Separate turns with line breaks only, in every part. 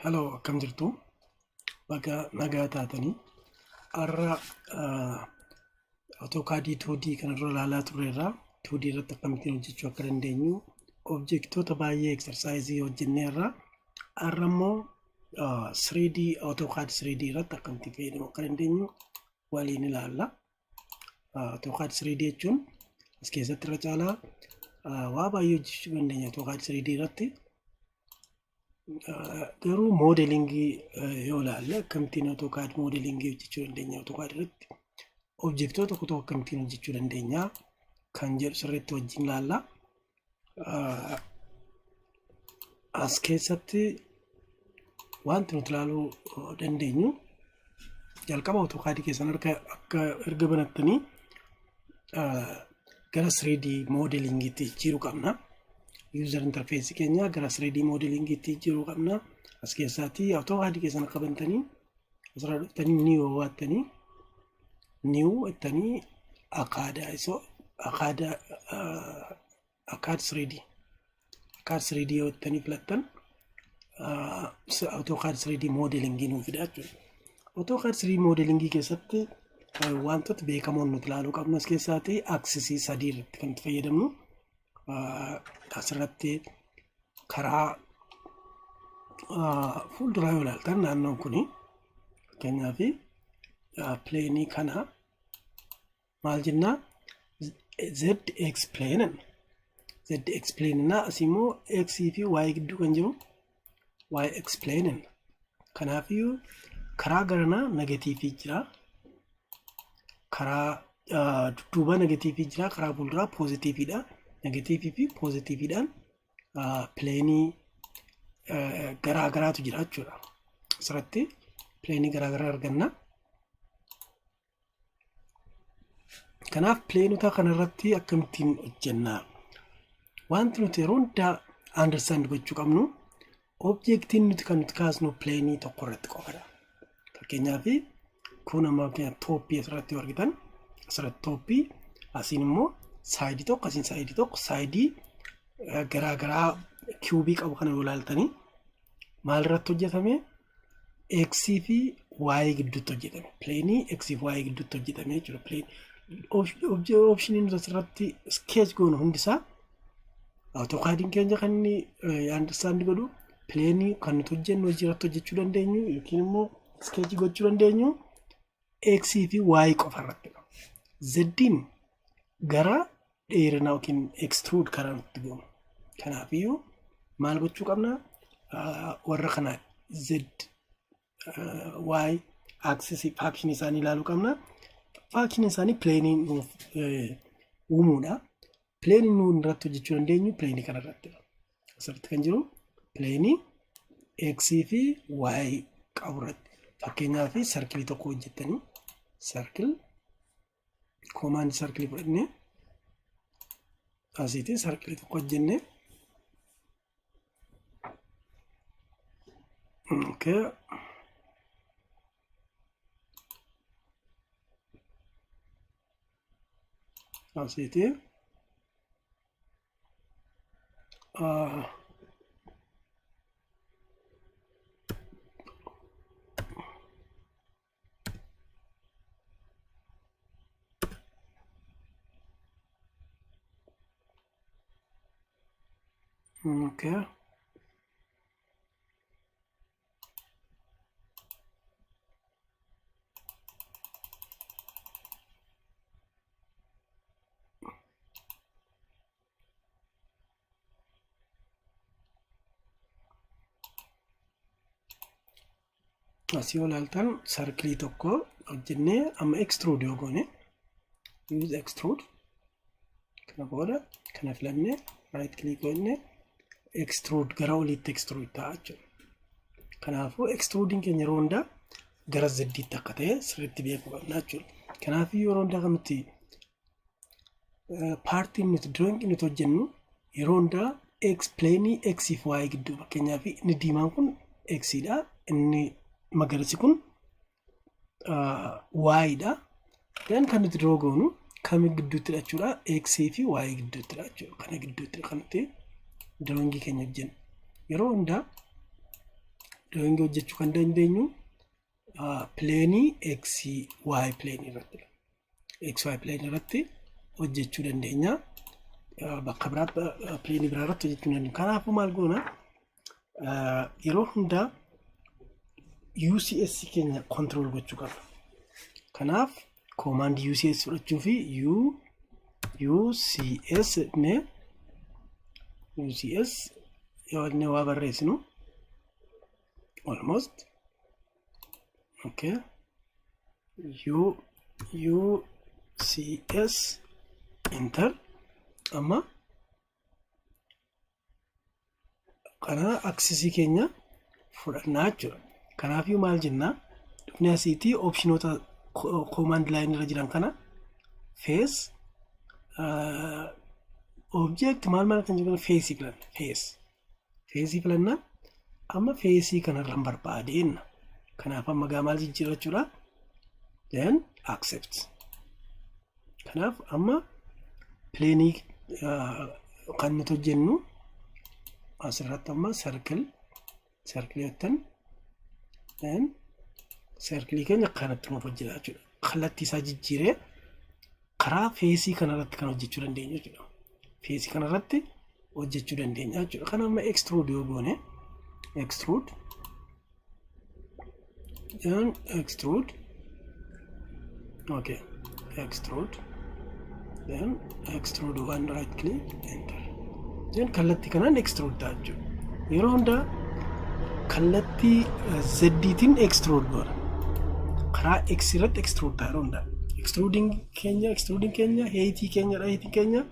Hello, akkam jirtu? Bakka nagaa taatanii har'a AutoCAD 2D kanarra ilaalaa turreerraa 2D irratti akkamittiin hojjechuu akka dandeenyu objektoota baay'ee exersaayizii hojjenneerra. Har'a immoo 3D AutoCAD 3D irratti akkamittiin fayyadamuu akka dandeenyu waliin ilaalla. AutoCAD 3D jechuun as keessatti irra caalaa waa baay'ee hojjechuu dandeenya AutoCAD 3D irratti. Garuu modelingii yoo ilaalle akkamittiin AutoCAD modelingii hojjechuu dandeenya AutoCAD irratti objektoota tokko tokko akkamittiin hojjechuu dandeenya kan jedhu sirriitti wajjin ilaalla. As keessatti wanti nuti ilaaluu dandeenyu jalqaba AutoCAD keessan akka erga banattanii gara 3D modelingiitti jijjiiruu qabna. User interface keenya gara 3D modelingiitti jijjiiruu qabna. As keessatti AutoCAD keessan akka bantanii asirraa dhuftanii new waattanii new ittanii AutoCAD 3D yoo ittanii filattan AutoCAD 3D modelingii nuuf fida jechuudha. AutoCAD 3D modelingii keessatti wantoota beekamoon nuti ilaaluu qabnu as keessatti aksisii sadii irratti kan itti fayyadamnu. Asirratti karaa fuulduraa yoo ilaaltan naannoon kuni fakkeenyaaf pleenii kana maal jennaa Z explain asimmoo x fi y gidduu kan jiru y explain. Kanaafiyyuu karaa garanaa negatiivii jira, karaa dudduuba negatiivii jira, karaa fuulduraa poozitiiviidha. Negatiivii fi poozitiiviidhaan pleenii garaa garaatu jira jechuudha. Asirratti pleenii garaa garaa arganna. Kanaaf pleenota kanarratti akkamittiin hojjennaa? Wanti nuti yeroo hundaa understand gochuu qabnu objektiin nuti kan nuti kaasnu pleenii tokko irratti qofadha. Fakkeenyaaf kun amma tooppii asirratti yoo argitan asirratti tooppii, asiin immoo saayidii tokko, asiin saayidii tokko, saayidii garaa garaa kiubii qabu kana yoo ilaaltanii maal irratti hojjetame? X fi Y gidduutti hojjetame. Pleenii X fi Y gidduutti hojjetame jechuudha. Opshiniin nuti asirratti sketch goonu hundisaa AutoCADin keenya kan inni understand godhu pleenii kan nuti hojjennu hojii irratti hojjechuu dandeenyu yookiin immoo sketch gochuu dandeenyu X fi Y qofa irratti. Z'n gara dheerinaa yookiin extrude karaa nutti goonu. Kanaafiyyuu maal gochuu qabna? Warra kana Z, Y axis function isaanii ilaaluu qabna. Function isaanii pleenii nuuf uumuudha. Pleenii nuun irratti hojjechuu dandeenyu pleenii kana irratti. Asirratti kan jiru pleenii X fi Y qabu irratti. Fakkeenyaaf sarkilii tokko hojjettanii sarkil command sarkilii fudhannee asitti sarkilii tokko hojjenne. Okay. Asitti okay. Asii yoo ilaaltan sarkilii tokko hojjennee amma extrude yoo goone use extrude kana booda kana filannee right click goone extrude gara oliitti extrude ta'a jechuudha. Kanaafuu extruding keenya yeroo hundaa gara zeddiitti akka ta'e sirriitti beekuu qabna jechuudha. Kanaafuu yeroo hundaa kan nuti paartiin nuti drawing nuti hojjennu yeroo hundaa x pleenii x fi y gidduu, fakkeenyaaf inni diimaan kun x dha, inni magariisi kun y dha. Dan kan nuti draw goonu kam gidduutti jechuudha? X fi y gidduutti jechuudha. Kana gidduutti kan nuti drawing keenya hojjennu. Yeroo hundaa drawing hojjechuu kan dandeenyu plane xy plane irratti xy plane irratti hojjechuu dandeenya. Bakka biraatti plane biraa irratti hojjechuu dandeenya. Kanaafuu maal goona yeroo hundaa UCS keenya control gochuu qabna. Kanaaf command UCS fudhachuu fi UCS yoo inni waa barreessinu almost okay UCS enter amma kana accessii keenya fudhannaa jechuudha. Kanaafuu maal jennaa dhufnee asiitii optionoota command line irra jiran kana face object maal kan jedhamu face filan face filanna amma face kanarra barbaadeenna. Kanaaf amma maal jijjiirrachuudha then accept. Kanaaf amma plane kan nuti hojjennu asirratti amma circle yottan then circle keenya kanatti nuuf hojjeta jechuudha. Kallattii isaa jijjiiree karaa face kanarratti kan hojjechuu dandeenya jechuudha. Face kanarratti hojjechuu dandeenya jechuudha. Kana amma extrude yoo goone extrude then extrude okay extrude then extrude one right click enter then kallattii kanaan extrude ta'a jechuudha. Yeroo hundaa kallattii ztiin extrude goona. Karaa x irratti extrude ta'a yeroo hundaa. Extruding keenya heightii keenya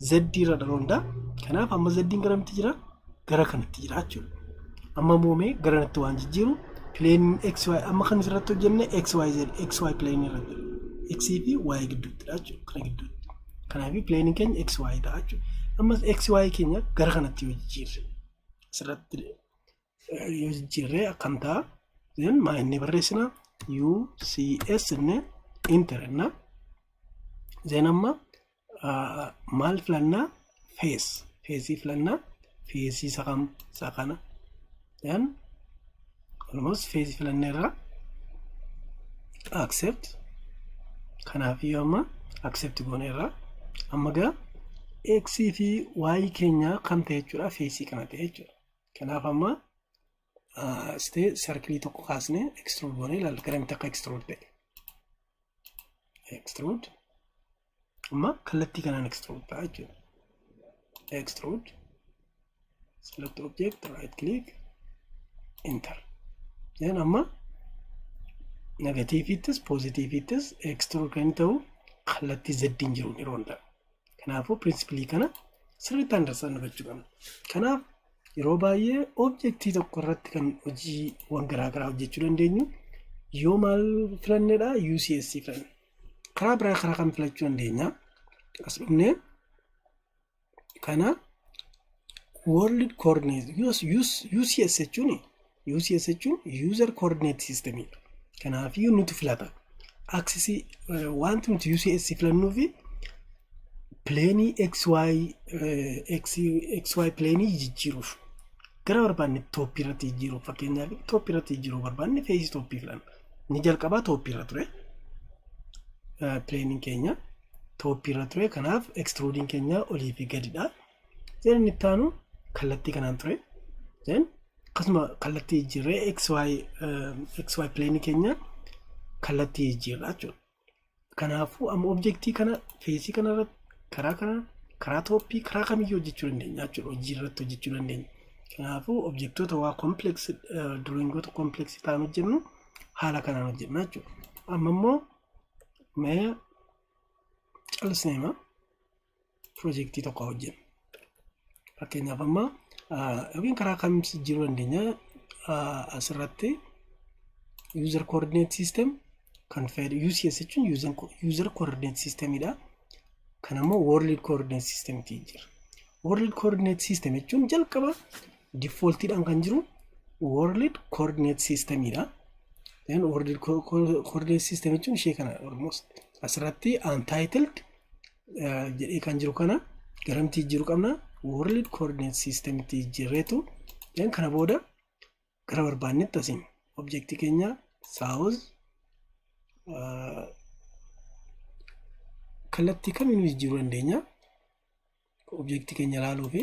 z irra yeroo hundaa. Kanaaf amma z'n garamitti jira? Gara kanatti jira jechuudha. Amma moomee gara kanatti waan jijjiiru plane xy amma kan irratti hojjenne xy plane irratti x fi y gidduutti jechuudha. Kana gidduutti. Kanaaf plane keenya xy ta'a jechuudha. Amma xy keenya gara kanatti yoo jijjiirre asirratti yoo jijjiirre akkam ta'a? Then maa inni barreessina UCS inni enter na then amma maal filannaa face filannaa face sakana then almost face filanneerra accept. Kanaaf yoo amma accept gooneerra amma gaa x fi y keenya kan ta'e jechuudha face kana ta'e jechuudha. Kanaaf amma circle tokko kaasne extrude goone ilaalla garamitti akka extrude ta'e. Extrude amma kallattii kanaan extrude ta'a jechuudha. Extrude select object right click enter then amma negativitis positivitis extrude kan ta'u kallattii z'n jiru yeroo hundaa. Kanaafuu principally kana sirriitti understand gochuu qabna. Kanaaf yeroo baay'ee objectii tokko irratti kan hojiiwwan garaagaraa hojjechuu dandeenyu yoo maal filanneedha UCS filanne. Karaa biraa karaa kan filachuu dandeenya. As dhufnee kana world coordinate UCS jechuun user coordinate system. Kanaaf nuti filata axis wanti nuti UCS filannuu fi plane xy plane jijjiiruuf gara barbaanne top irratti jijjiiruuf fakkeenyaaf top irratti jijjiiruu barbaanne face top filanna. Ni jalqabaa top irra ture. Plane keenya top irra ture. Kanaaf extruding keenya olii fi gadidha. Then inni taanu kallattii kanaan ture. Then akkasuma kallattii jijjiirree xy plane keenya kallattii jijjiirra jechuudha. Kanaafuu amma objectii kana face kana irratti karaa toppii karaa kamiyyuu hojjechuu dandeenya jechuudha. Hojii irratti hojjechuu dandeenya. Kanaafuu objectoota waa complex drawingoota complex ta'an hojjennu haala kanaan hojjenna jechuudha. Amma immoo mee calsneema projectii tokko hojjenna. Fakkeenyaaf amma yookiin karaa kamiin jijjiiruu dandeenya asirratti user coordinate system kan fayyadu UCS jechuun user coordinate systemidha. Kan ammoo world coordinate system jira. World coordinate system jechuun jalqaba defaultidhaan kan jiru world coordinate systemidha. Then world coordinate system jechuun ishee kana almost asirratti untitled jedhee kan jiru kana garamtii jiru qabna world coordinate system jirreetu then kana booda gara barbaannetti asiin objektii keenya south kallattii kamiinuu jijjiiruu dandeenya objektii keenya ilaaluu fi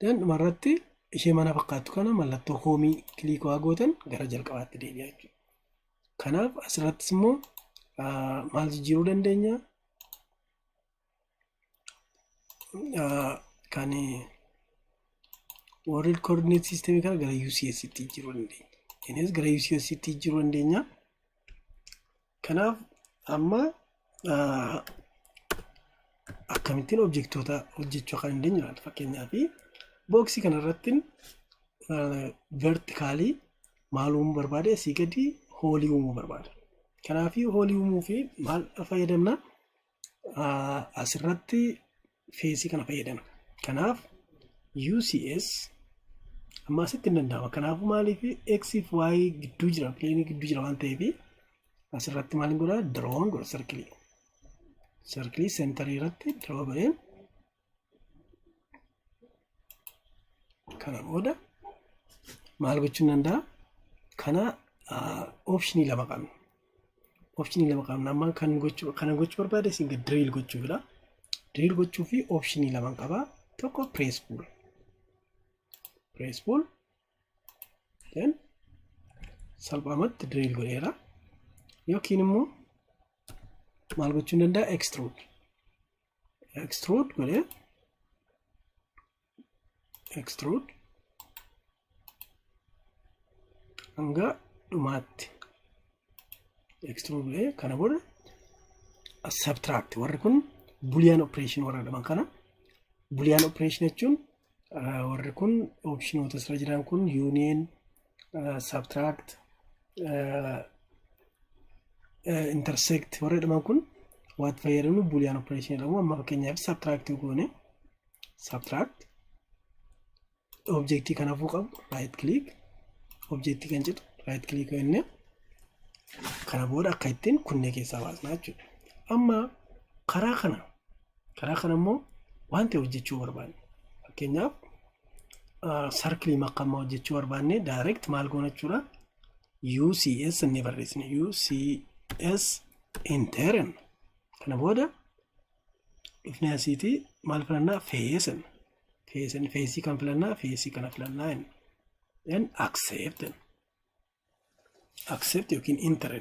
dhumarratti ishee mana fakkaattu kana mallattoo hoomii kiliik waa gootan gara jalqabaatti deebi'a jechuudha. Kanaaf asirrattis immoo maal jijjiiruu dandeenya kan world coordinate system kana gara UCS tti jijjiiruu dandeenya. Innis gara UCS tti jijjiiruu dandeenya. Kanaaf amma akkamittiin objektoota hojjechuu akka dandeenyu ilaalla. Fakkeenyaaf booksii kanarratti vertikaalii maal uumuu barbaade asii gadi hoolii uumuu barbaada. Kanaaf hoolii uumuu fi maal fayyadamna asirratti feesii kana fayyadamna. Kanaaf UCS amma asitti hin danda'ama. Kanaafuu maaliif X fi Y gidduu jira, pleenii gidduu jira waan ta'eef asirratti maal godha drawn godha circle centarii irratti draw godheen kana booda maal gochuun danda'a kana optionii lama qabna. Amma kana gochuu barbaade isin drill gochuufidha. Drill gochuu fi optionii lama qaba. Tokko press pull then salphaamatti drill godheera. Yookiin immoo maal gochuun danda'a extrude godhee hanga dhumaatti extrude godhee kana booda subtract warri kun boolean operation warra jedhaman kana boolean operation jechuun warri kun optionoota irra jiran kun union subtract intersect warra jedhaman kun waat fayyadamu boolean operation jedhamu. Amma fakkeenyaaf subtract goone subtract objectii kanaafuu qabu right click objectii kan jedhu right click goone kana booda akka ittiin kunne keessaa baasna jechuudha. Amma karaa kana immoo wanta hojjechuu barbaanne fakkeenyaaf circle makkamma hojjechuu barbaanne direct maal goona jechuudha UCS inni barreessine UCS enter kana booda dhufne asiitii maal filannaa feesii kan filannaa feesii kana filannaa then accept yookiin enter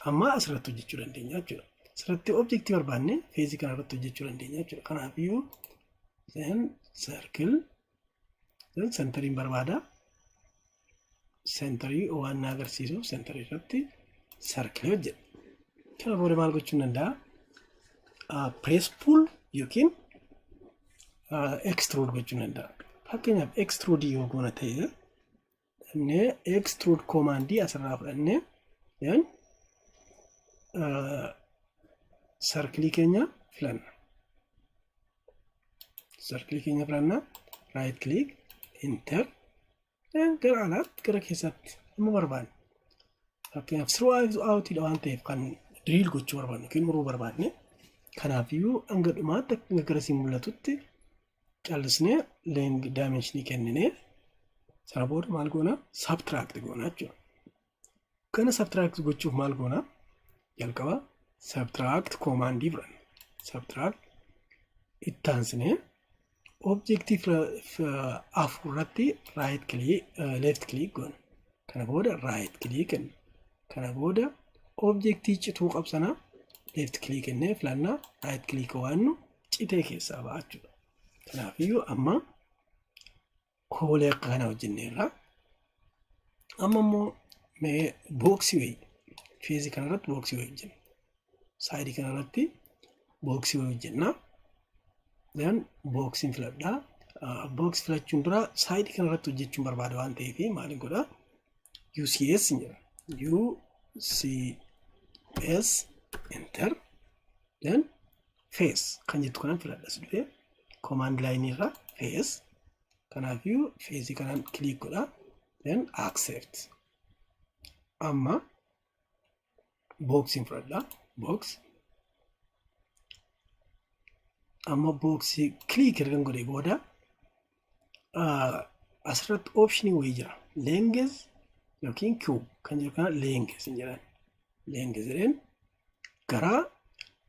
amma asirratti hojjechuu dandeenya jechuudha. Asirratti objektii barbaanne feesii kana irratti hojjechuu dandeenya jechuudha. Kanaafiyyuu then circle then centeriin barbaada centerii waan agarsiisu centerii irratti circle hojjedha. Kana booda maal gochuun danda'a press pull yookiin extrude gochuun danda'a. Fakkeenyaaf extrude yoo goona ta'e extrude command asirraa fudhannee then circle keenya filanna right click enter gara alaatti gara keessatti amma barbaanne fakkeenyaaf throughout waan ta'eef kan drill gochuu barbaanne yookiin muruu barbaanne kanaafiyyuu hanga dhumaatti akka garasiin mul'atutti callisnee length dimensionii kenninee sana booda maal goona subtract goona jechuudha. Kana subtract gochuuf maal goona jalqaba subtract command fudhanna subtract ittaansine objective afurratti right click left click goona kana booda right click kana booda objective cituu qabsana left click enne filanna right click waannu citee keessaa ba'a jechuudha. Kanaafiyyuu amma hoolee akka kana hojjenneerra amma immoo mee booksii wayi feesii kanarratti booksii wayi hojjenna saayidii kanarratti booksii wayi hojjenna then booksiin filadhaa booksii filachuun dura saayidii kanarratti hojjechuun barbaada waan ta'eef maaliin godhaa UCS jedha UCS enter then face kan jettu kanan filadha sidhee command line irra face kanaafiyyuu feesii kanan click godha then accept amma boxing fudhadha box amma boxii click ergan godhee booda asirratti optionii wayii jira. Length yookiin cube kan jiru kana length hin jedhan. Length jedheen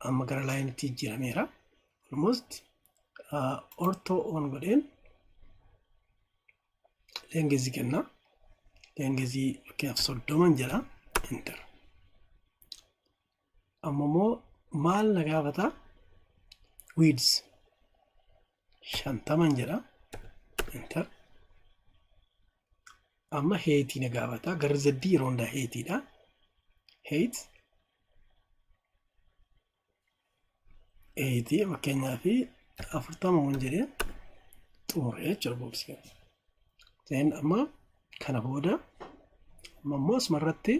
amma gara laayinitti jijjiirameera. Almost ortho on godheen length kenna. Length fakkeenyaaf 30 jedha. Enter. Amma immoo maal na gaafata? Width 50 jedha. Enter. Amma height na gaafata. Gara zeddii yeroo hundaa heightidha. Height 80 fakkeenyaaf 40 jedhee xumuree jechuudha boksii kana. Then amma kana booda ammoo asirratti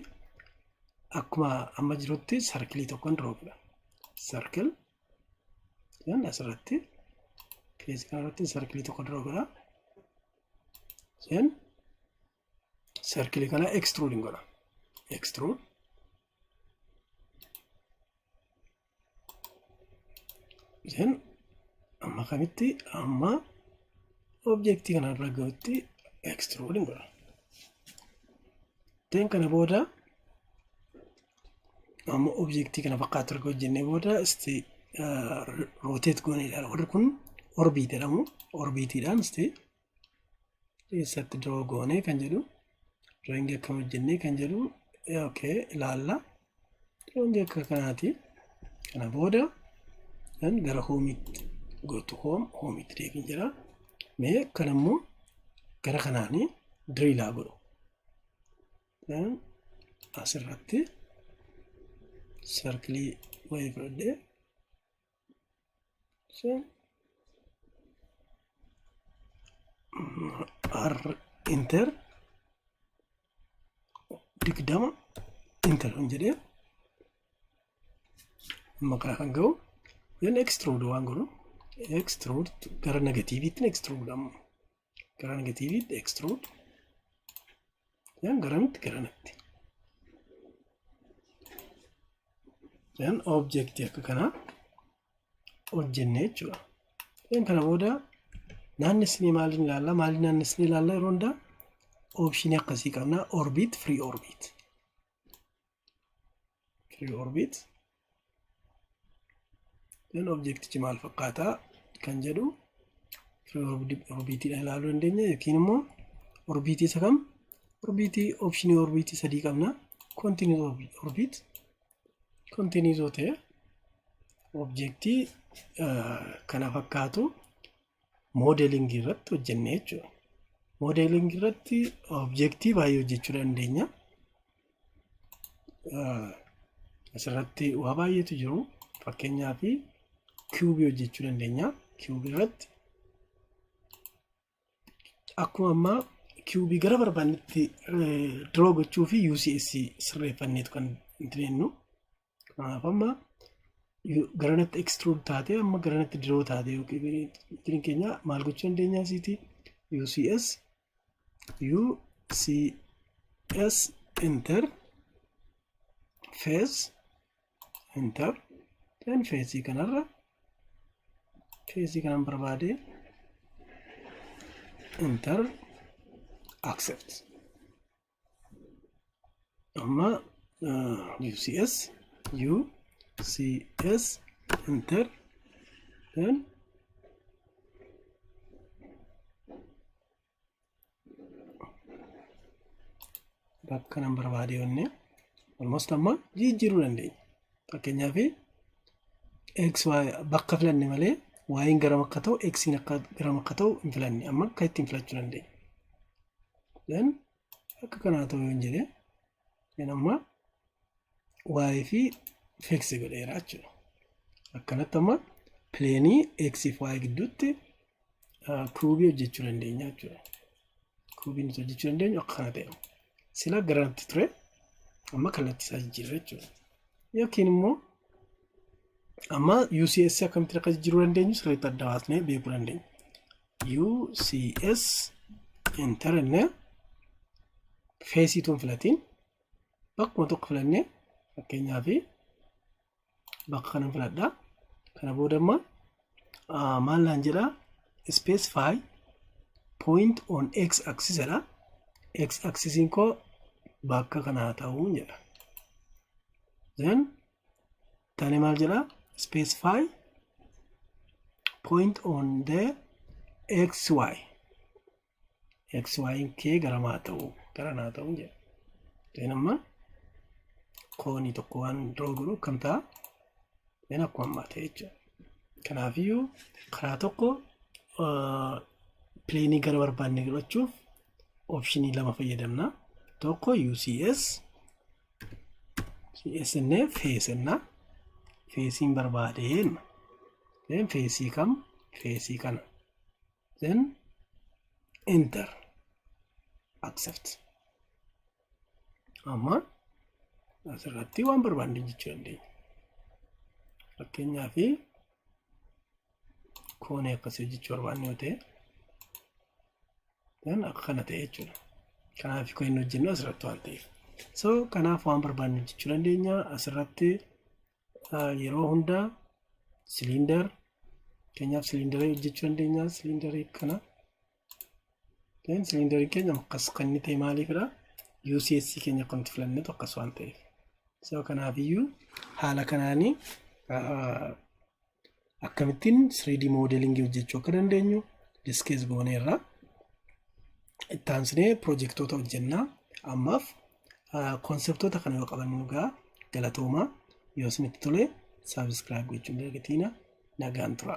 akkuma amma jirutti sarkilii tokkoon drawgodha. Circle then asirratti keessa kanarratti sarkilii tokko drawgodha. Then circle kana extruding godha. Extrude. Then amma kamitti amma objectii kana irra gahutti extruding godha. Then kana booda amma objectii kana fakkaatu erga hojjennee booda rotate goonee ilaala. Warri kun orbit jedhamu. Orbitiidhaan keessatti draw goonee kan jedhu drawing akkam hojjennee kan jedhu okay ilaalla. Drawing akka kanaati. Kana booda gara hoomiitti gootu hoomiitti deebiin jira. Mee kan immoo gara kanaanii driilaa godhu. Asirratti sarkilii wayii fudhadhee enter 20 enter jedhee amma kana kan gahu then extrude waan godhu extrude gara negatiiviitti extrude amma gara negatiiviitti extrude then garanatti then object akka kana hojjennee jechuudha. Then kana booda naannesni maaliin ilaalla yeroo hundaa option akkasii qabna. Orbit free orbit then objectichi maal fakkaata kan jedhu free orbitiidha ilaaluu dandeenya yookiin immoo orbitii isa kam option orbitii sadii qabna. Continuous orbit continuous ta'e objectii kana fakkaatu modeling irratti hojjennee jechuudha. Modeling irratti objectii baay'ee hojjechuu dandeenya. Asirratti waa baay'eetu jiru. Fakkeenyaaf cube hojjechuu dandeenya. Cube irratti akkuma amma cube gara barbaannetti draw gochuu fi UCS sirreeffanneetu kan jennu. Kanaaf amma garanatti extrude taate amma garanatti draw taate yookiin keenya maal gochuu dandeenya asiiti UCS enter face enter then face kanarra face kanan barbaade enter accept amma UCS enter then bakka nan barbaade yonne almost amma jijjiiruu dandeenya. Fakkeenyaaf x y bakka filanne malee y garam akka ta'u x akka garam akka ta'u hin filanne amma akka ittiin filachuu dandeenya. Then akka kanaa ta'u yoo jedhe amma y fi fix godheera jechuudha. Akkanatti amma pleenii x fi y gidduutti kuubii hojjechuu dandeenya jechuudha. Kuubii nuti hojjechuu dandeenyu akka kana ta'e sila garanti ture amma kallattii isaa jijjiirra jechuudha. Yookiin immoo amma UCS akkamitti akka jijjiiruu dandeenyu sirriitti adda baasnee beekuu dandeenya. UCS enter enne feesiituun filatiin bakkuma tokko filannee fakkeenyaaf bakka kanan filadha. Kana booda amma maal naan jedha specify point on x axis jedha. X axis koo bakka kanaa ta'uu jedha. Then tani maal jedha? Specify point on the xy. xy kee garanaa ta'uu jedha. Then amma koonii tokko waan draw godhu kam ta'a? Then akkuma ammaa ta'e jechuudha. Kanaafiyyuu karaa tokko pleenii gara barbaanne godhachuuf optionii lama fayyadamna. Tokko UCS innee feesennaa. Feesiin barbaadeen. Then feesii kam? Feesii kana. Then enter. Accept. Amma asirratti waan barbaanne jechuu dandeenya. Fakkeenyaaf koonii akkasii jechuu barbaanne yoo ta'e then akka kana ta'e jechuudha. Kanaaf kan inni hojjennu asirratti waan ta'eef. So kanaaf waan barbaanne jechuu dandeenya. Asirratti yeroo hundaa siliindar keenyaaf siliindarii hojjechuu dandeenya. Siliindarii kana then siliindarii keenya akkas kan inni ta'e maaliifidha? UCS keenya kan itti filannee akkas waan ta'eef. So kanaafiyyuu haala kanaanii akkamittiin 3D modelingii hojjechuu akka dandeenyu diskees gooneerra. Itti aansinee piroojeektoota hojjennaa. Ammaaf konseptoota kana yoo qabannu gaa galatoomaa. Yoo isinitti tole saabskraayib gochuun dagatiin nagaan tura.